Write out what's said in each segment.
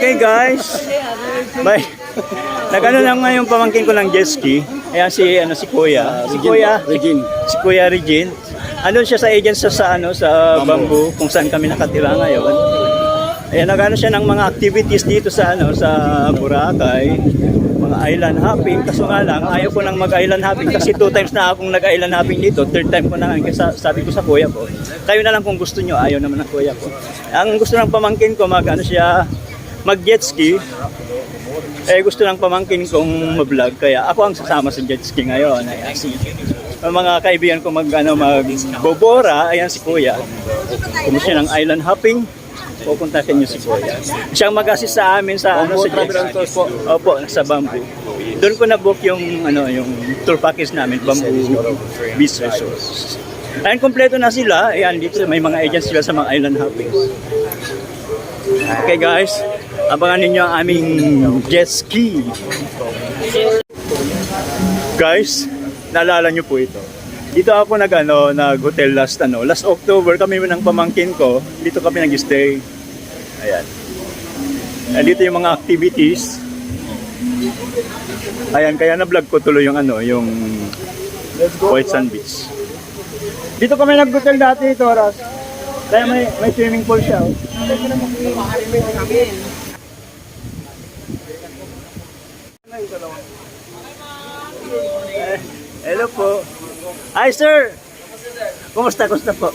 Okay guys, bye. Nagano lang ngayon pamangkin ko ng jet ski. Ayan si Kuya. Si Kuya Regine. Ano siya sa agent sa Bamboo kung saan kami nakatira ngayon. Ayan, nagano siya ng mga activities dito sa Boracay. Mga island hopping. Kaso nga lang, ayaw ko nang mag-island hopping kasi 2 times na akong nag-island hopping dito. 3rd time ko na nga. Kasi sabi ko sa kuya ko, kayo na lang kung gusto nyo. Ayaw naman ng kuya ko. Ang gusto ng pamangkin ko, mag-jet ski. Gusto ng pamangkin kong mag-vlog. Kaya ako ang sasama sa jet ski ngayon. Ayan, ang mga kaibigan ko mag-bobora. Ayan si kuya. Kumusta ng island hopping. Pupuntahin niyo si Kuya. Siyang mag-assist sa amin sa jet ski. Opo, sa Bamboo. Doon ko na-book yung tour package namin, Bamboo Beach Resort. Ayan, kompleto na sila. Ayan, dito may mga agents sila sa mga island hopping. Okay guys, abangan ninyo ang aming jet ski. Guys, naalala nyo po ito. Dito ako nag-hotel last October kami ng pamangkin ko. Dito kami nag-stay. Ayan. Dito yung mga activities. Ayan, kaya na-vlog ko tuloy yung White Sand Beach. Dito kami nag-hotel dati, Toras. Kaya may swimming pool siya. Hello po. Hi sir. Kumusta po?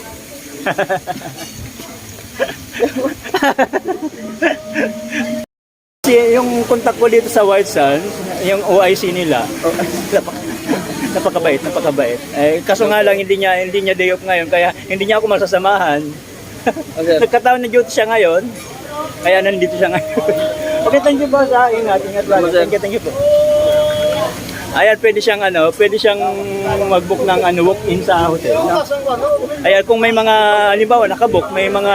Yung contact ko dito sa White Sands, yung OIC nila. Napakabait. Kaso nga lang hindi niya day off ngayon kaya hindi niya ako masasamahan. Nagkataon na duty siya ngayon. Kaya nandito siya ngayon. Okay, thank you boss. Ingat. Thank you po. Ayan, pwede siyang mag-book ng walk-in sa hotel. Ayan, kung may mga halimbawa nakabook, may mga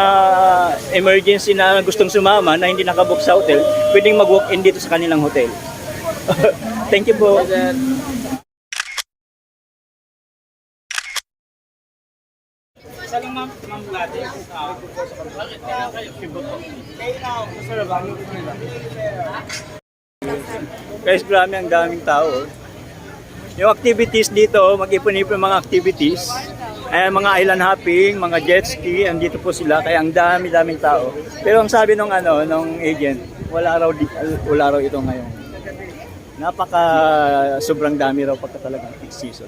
emergency na gustong sumama na hindi nakabook sa hotel, pwedeng mag-walk-in dito sa kanilang hotel. Thank you po. Saling ma'am natin. Bakit kaya kayo? Guys, grabe ang daming tao. Yung activities dito, mag-ipon-ipon mga activities. Mga island hopping, mga jet ski, andito po sila. Kaya ang daming tao. Pero ang sabi nung agent, wala raw ito ngayon. Sobrang dami raw pagka talagang peak season.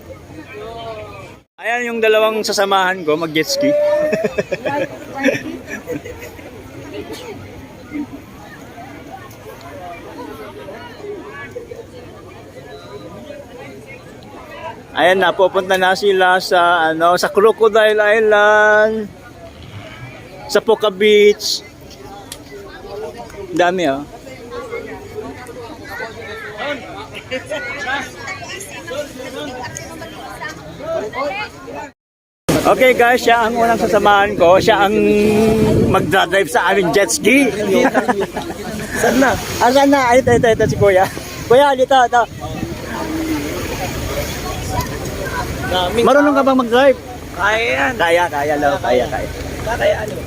Ayan yung dalawang sasamahan ko, mag-jet ski. Ayan na, pupunta na sila sa Crocodile Island, sa Poca Beach. Dami Okay guys, siya ang unang sasamahan ko. Siya ang magdadrive sa aming jet ski. Saan na? Saan na? Ito si Kuya. Kuya, dito. Marunong ka bang mag-drive? Kaya yan. Kaya. Kaya ano?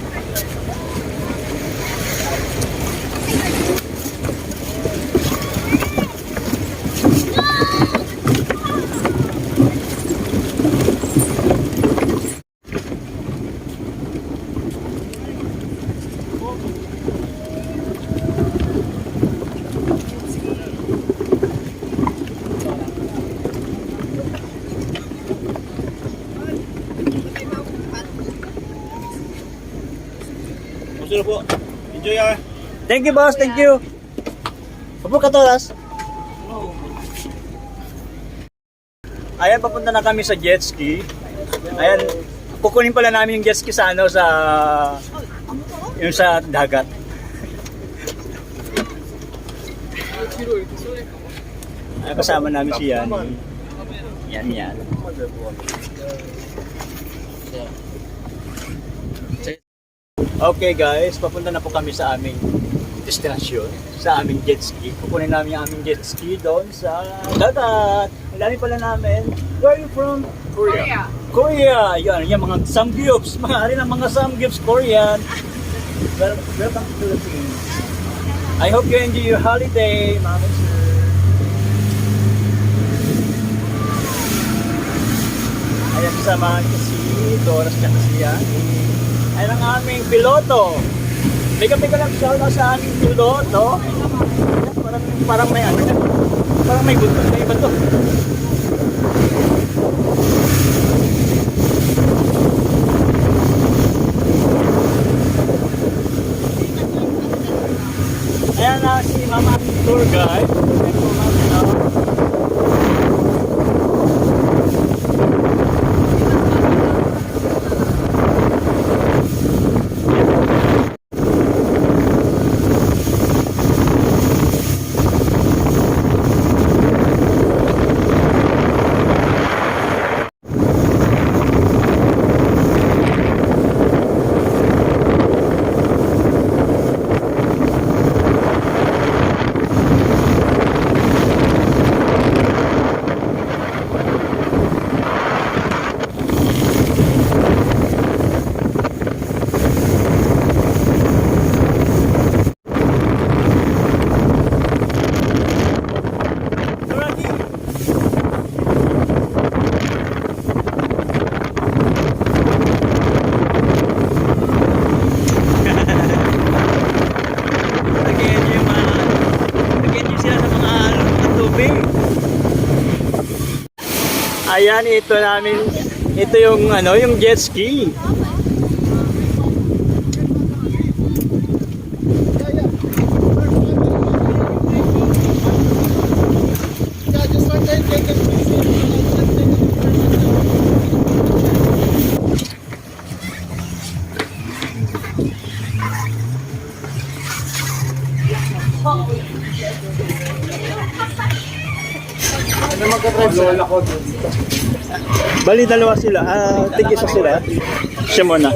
Po. Enjoy Thank you boss, thank you. Upo ka Toras. Ayan, papunta na kami sa jet ski. Ayan, kukunin pala namin yung jet ski sa sa dagat. Ayan, kasama namin si Yan. Okay guys, papunta na po kami sa aming destinasyon, sa aming jet ski. Kukunin namin yung aming jet ski doon sa dagat. Ang dami pala namin. Where are you from? Korea. Yan mga samgyups. Mga rin ang mga samgyups Korean. Welcome to the Philippines. I hope you enjoy your holiday, Mama Sir. Ayan, samahan ko si Doras at si Yani. Ayan ang aming piloto. Bigyan ko lang shoutout sa aming piloto. Parang may ano yan. Parang may buntot na iba to. Ayan na si Mama Tour Guide. Ayan po namin na. Ayan, ito yung ano, yung jet ski. Bali dalawa sila. Tig-isa sila. Siya muna.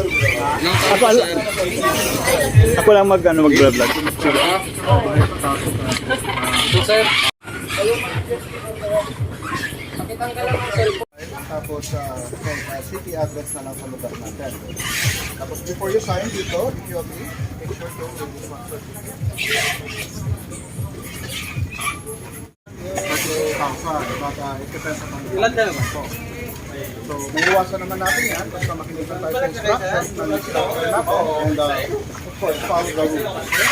Ako lang mag-vlog. Tapos city address na lang sa lugar natin. Tapos before you sign dito, if you agree, make sure to release one certificate. Ilan na naman po? So, may iwasan naman natin yan basta makinig tayo sa instructions ng instructor na po and of course, follow the rules. Okay?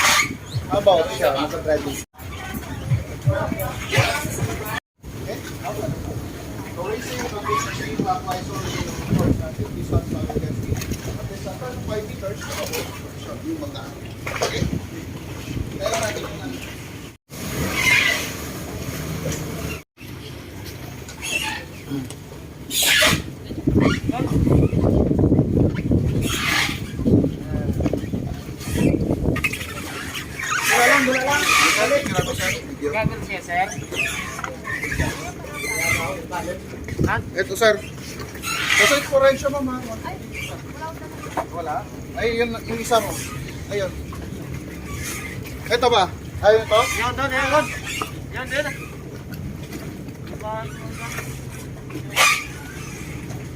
How about siya? Nasa-driving. Okay? So, racing will be straight clockwise or of course, this one's not against me. But this after 5 meters, yung mga okay? Kaya natin yung ano. Ito sir. Kasi Florencio mama. Wala. Ay yun yung isa mo. Ayun. Ito ba? Ayun ito? Yan doon, yan. Yan din.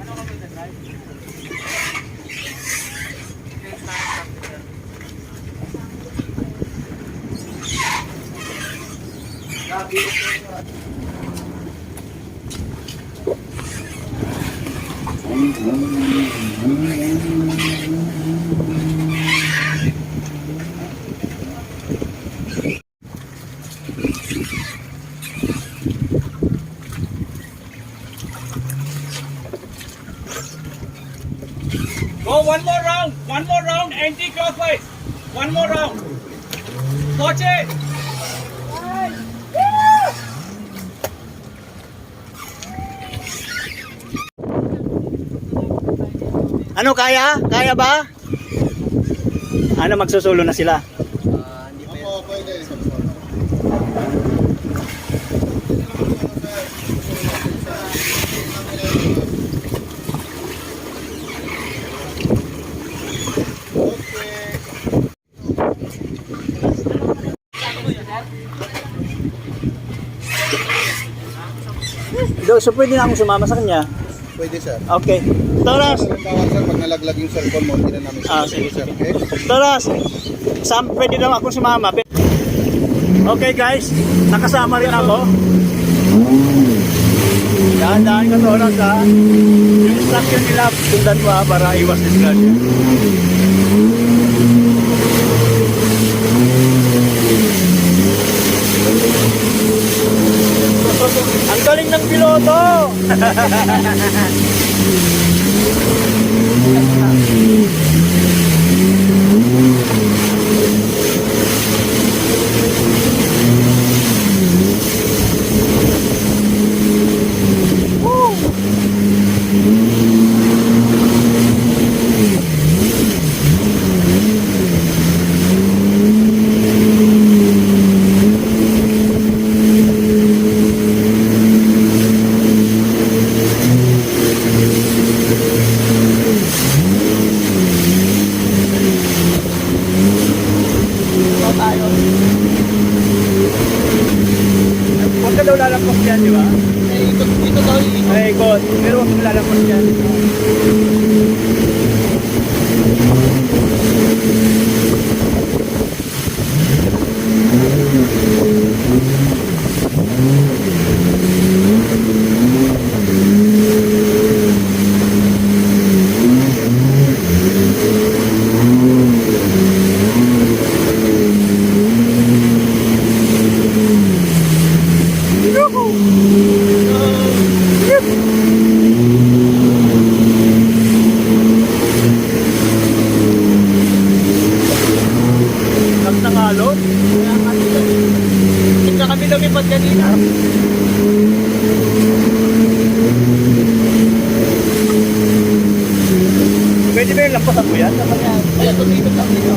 Ano kami desay? Go one more round, anti-clockwise. One more round. Watch it. Ano, kaya? Kaya ba? Ano, magsusulo na sila? Oo, pwede. So pwede na akong sumama sa kanya? Pwede sir. Okay. Toras! Tawag sir, pag nalaglag yung cellphone mo, hindi na namin Sige. sir. Okay? Toras! Pwede na akong sumama. Okay guys, nakasama rin ako. Dahan-dahan ka to lang sa yung instruction nila, sundan mo para iwas disgrasya. Ang galing ng piloto! Huwag ka daw lalagpas dyan, di ba? Ito daw yung Ay, ikot. Pero huwag ka lalagpas dyan. Nangalot? Ika kami lumipad kanina. Pwede ba yung lampasan mo yan? Kaya tumipid lang dito.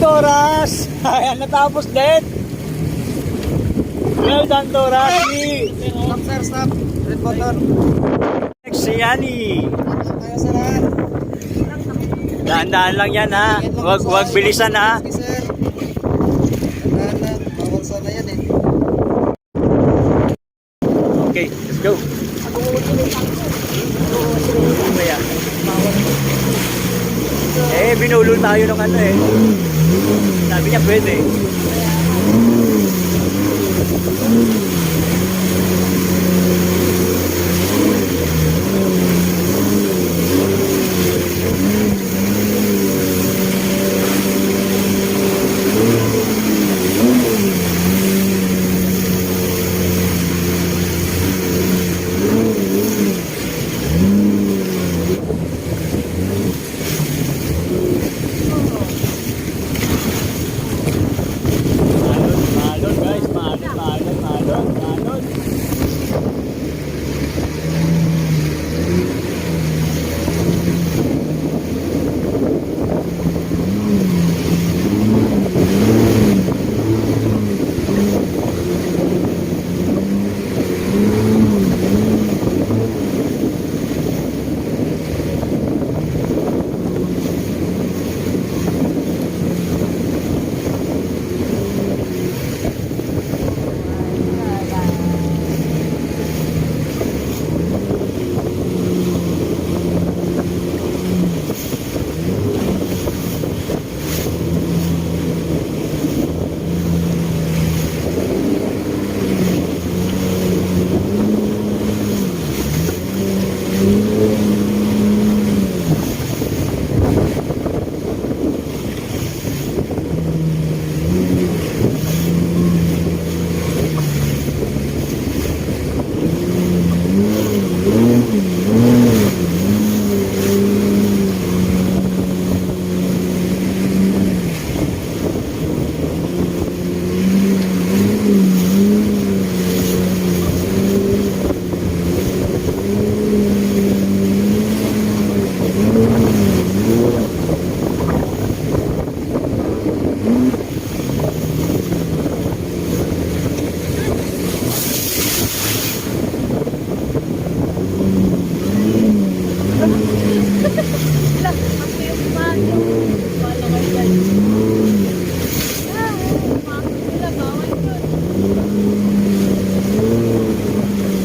Toras! Ayan, natapos din. Well done, Toras. Stop sir, stop. Red button. Next, si Yani. Tayo sa lahat. Daan-daan lang yan, ha. Wag bilisan, ha. Sige sir. Tandaan lang. Bawal sana yan eh. Okay, let's go. Mamaya. Binulol tayo ng ano eh. Sabi niya pwede. Malon guys, malon.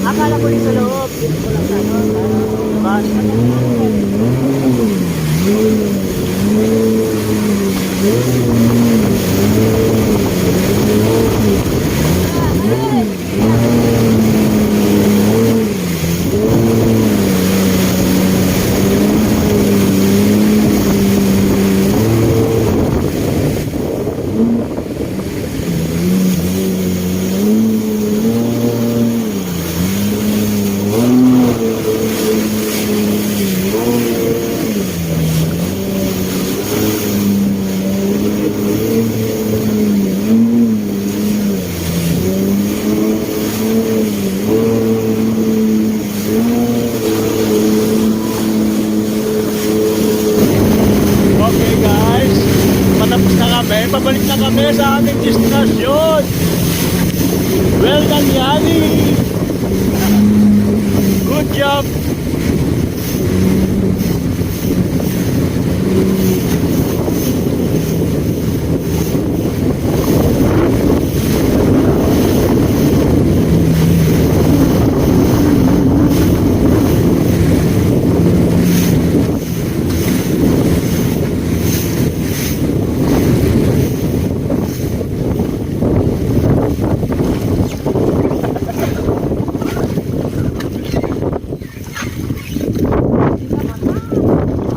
Akala ko yung sa loob. Dito ko lang sa ano. Diba? Okay guys, patapos na kami. Pabalik na kami sa aming destinasyon. Well done, Yani. Good job.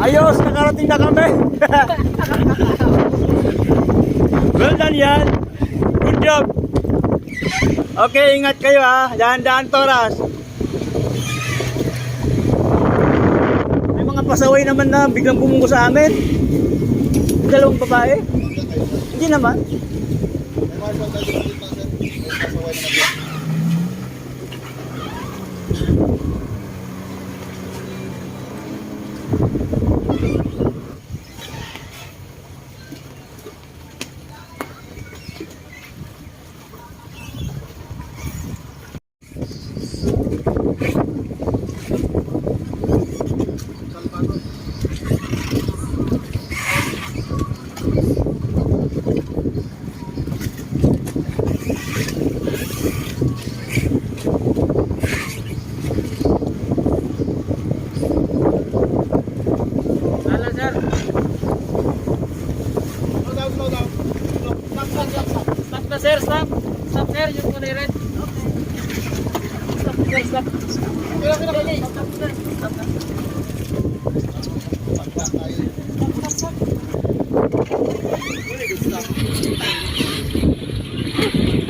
Ayos, nakarating na kami. Well done yan. Good job. Okay, ingat kayo ha. Dahan-dahan, Toras. May mga pasaway naman na biglang bumungo sa amin. Dalawang babae. Hindi naman. May marshal tayo dito, sir. May pasaway naman. sir, stop. Stop, sir. Yung kulay red. Stop, sir, stop.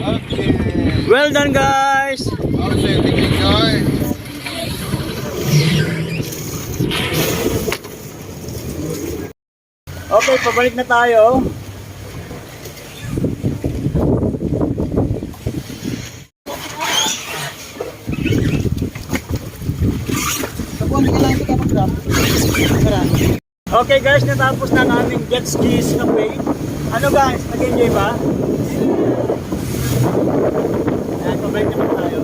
Okay. Well done, guys! Okay, thank you guys. Okay, pabalik na tayo. Okay guys, natapos na namin jet skis na way. Ano guys, nag-enjoy ba? Ayan, pabalik naman tayo.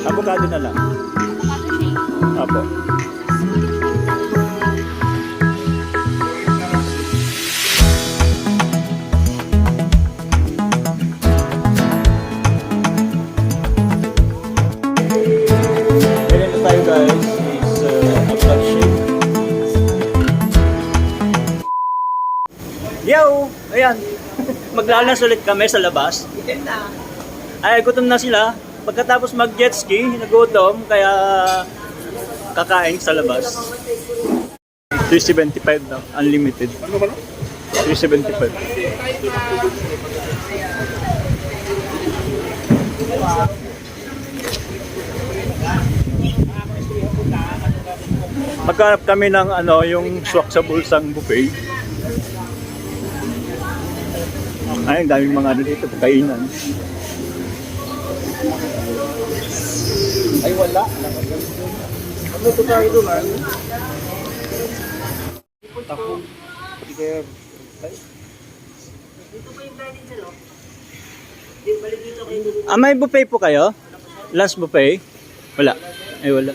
Avocado na lang. Apo. Ganyan na tayo guys. Is upload shape. Yo! Ayan. Maglalas ulit kami sa labas. Ay, gutom na sila. Pagkatapos mag-jet ski, nagutom, kaya kakain sa labas. 375 na, unlimited. 375. Maghanap kami ng yung swak sa bulsang buffet. Ay, ang daming mga dito, pagkainan. Ay, wala. Ano ito tayo doon, man? Tako. Hindi kaya... May buffet po kayo? Last buffet? Wala. Ay, wala.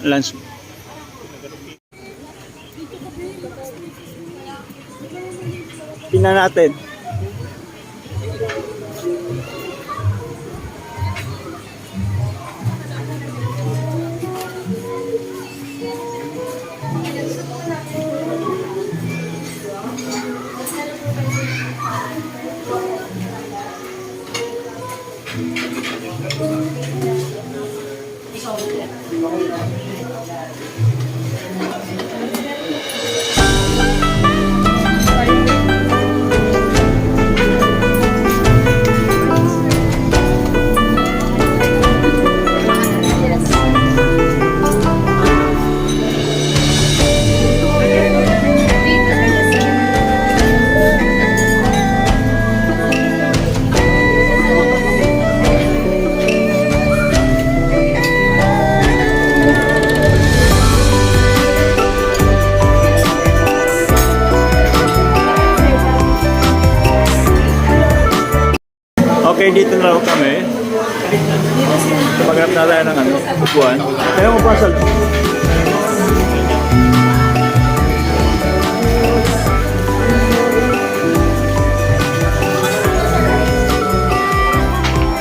Lunch. Tingnan natin. Okay, dito na lang kami. Maghanap na tayo ng upuan. Kaya upuan sa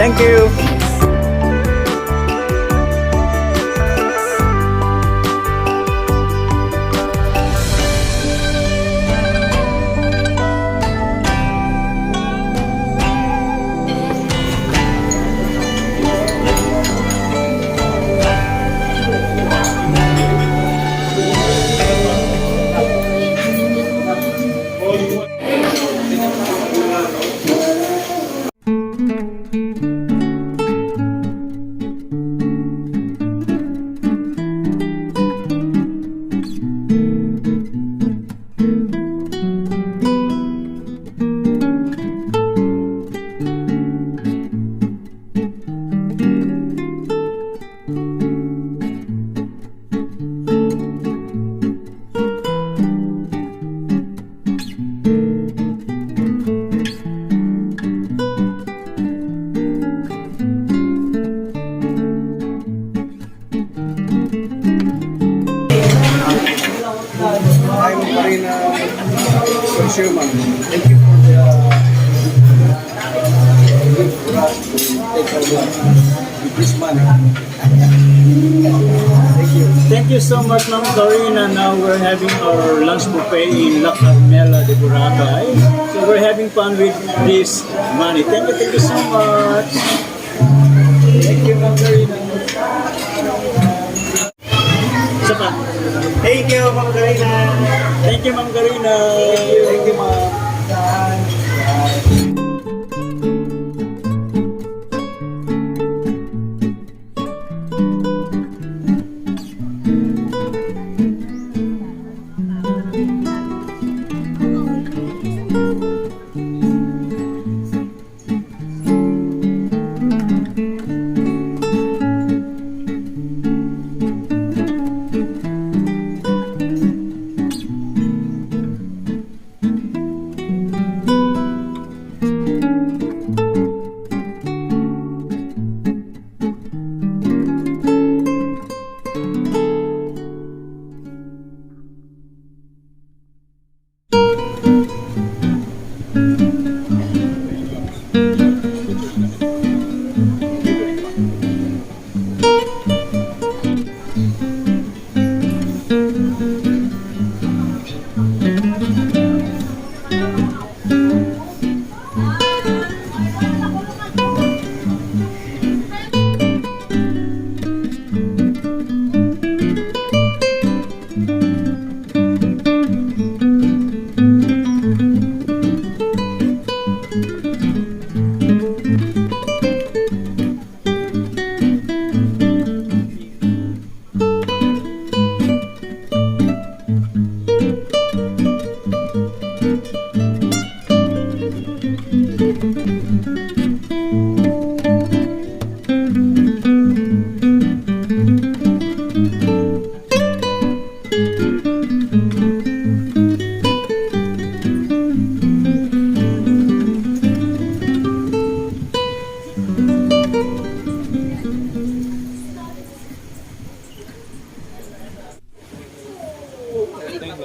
Thank you. I'm Marina consumer. Thank you for the for us to take over with this money. Thank you. Thank you so much, Ma'am Karina. Now we're having our lunch buffet in La Carmela de Boracay. So we're having fun with this money. Thank you so much. Thank you, Ma'am Karina. Isa pa. Thank you, Ma'am Karina. Thank you, Ma'am Karina. Thank you, Ma'am.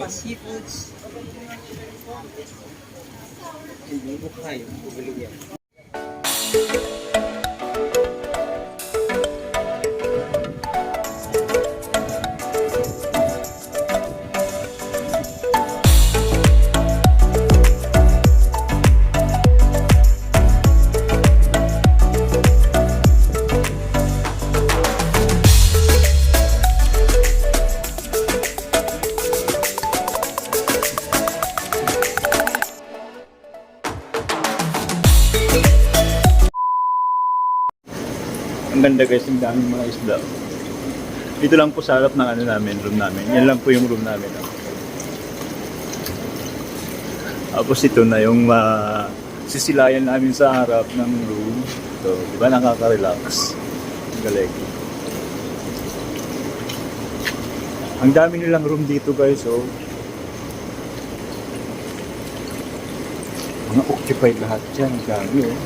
Seafoods. Hindi ko kayo. Bumili yan. Ang ganda guys, ang daming mga isda. Dito lang po sa harap ng ano namin, room namin. Yan lang po yung room namin. Tapos ito na yung sisilayan namin sa harap ng room. So, di ba nakaka-relax? Ang galing. Ang dami nilang room dito guys, oh. Mga occupied lahat dyan. Ang dami, oh.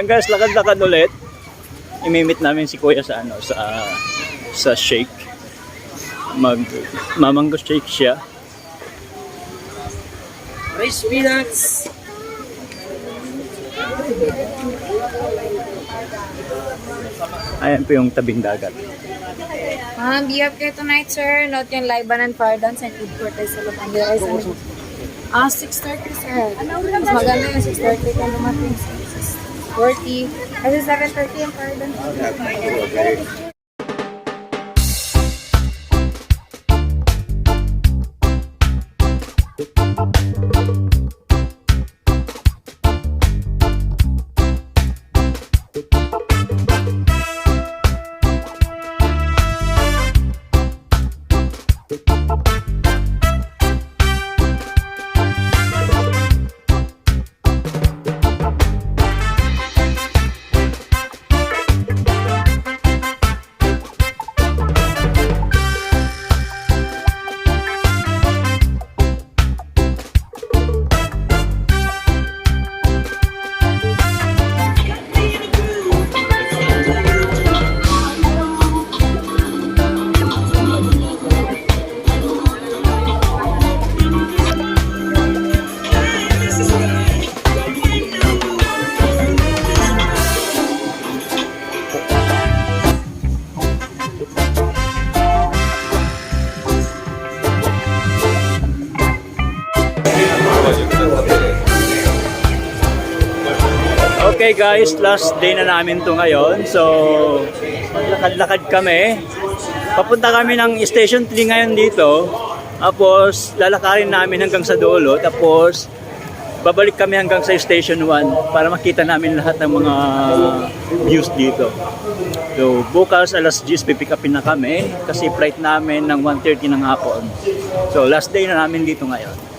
Ayan guys, lakad-lakad ulit. Imimit namin si Kuya sa ano, sa shake. Mamango shake siya. Rice peanuts. Ayan po yung tabing dagat. Be up here tonight, sir. Note yung Liban and Pardons and food court ay sa Lupang Rice. 6:30, sir. Mas maganda yung 6:30 kung dumating. 6:40. Kasi 7:30 yung Pardons. Okay guys, last day na namin to ngayon. So, maglakad-lakad kami. Papunta kami ng Station 3 ngayon dito. Tapos, lalakarin namin hanggang sa dulo. Tapos, babalik kami hanggang sa Station 1 para makita namin lahat ng mga views dito. So, bukas alas 10 pipick upin na kami kasi flight namin ng 1:30 ng hapon. So, last day na namin dito ngayon.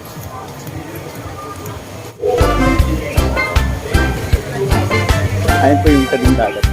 Ayan po yung tabing dagat.